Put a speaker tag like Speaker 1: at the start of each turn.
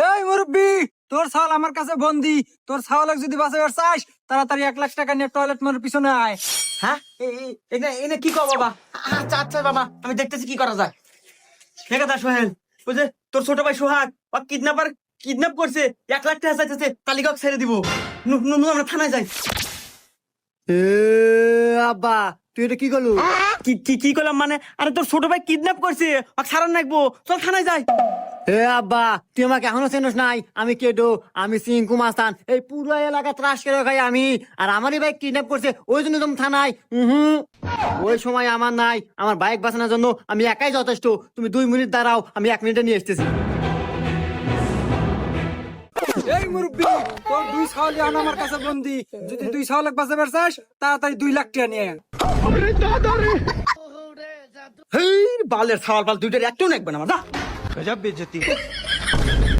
Speaker 1: এই মুরব্বি, তোর ছাওয়াল আমার কাছে বন্দি। তোর ছাওয়ালক যদি বাঁচাবার চাস, তাড়াতাড়ি 1 লাখ টাকা নিয়ে টয়লেট মোড়ের পিছনে আয়।
Speaker 2: হ্যাঁ এনে কি কর বাবা? আচ্ছা আচ্ছা বাবা, আমি দেখতেছি কি করা যায়। ঠিক আছে সোহেল, ওই যে তোর ছোট ভাই সোহাগ ও কিডন্যাপ করছে, 1 লাখ টাকা চাইতেছে, তালিকা ছেড়ে দিব। আমরা থানায় যাই।
Speaker 3: আব্বা তুই এটা কি করলু?
Speaker 2: কি করলাম মানে? আরে তোর ছোট ভাই কিডন্যাপ করছে, ওকে ছাড়ান রাখবো, চল থানায় যাই।
Speaker 3: আব্বা তুই আমাকে এখনো চেনস নাই? আমি কেডো, আমি সিংকু মাস্তান। এই পুরো এলাকা ত্রাস করে খাই আমি। আর আমারই বাইক কিডন্যাপ করছে, ওই জন্য তুমি থানায়। ওই সময় আমার নাই, আমার বাইক বাঁচানোর জন্য আমি একাই যথেষ্ট। তুমি 2 মিনিট দাঁড়াও, আমি 1 মিনিটে নিয়ে এসতেছি।
Speaker 1: এই মুরব্বি, তোর 2 ছাওয়াল এখন আমার কাছে বন্দি। যদি 2 ছাওয়ালক বাঁচাবার চাস, তাড়াতাড়ি 2 লাখ টাকা নিয়ে আয়।
Speaker 2: হেই বালের ছাওয়াল পাল দুইটার একটাও নেকবে না আমার।
Speaker 4: गजब बेइज्जती है।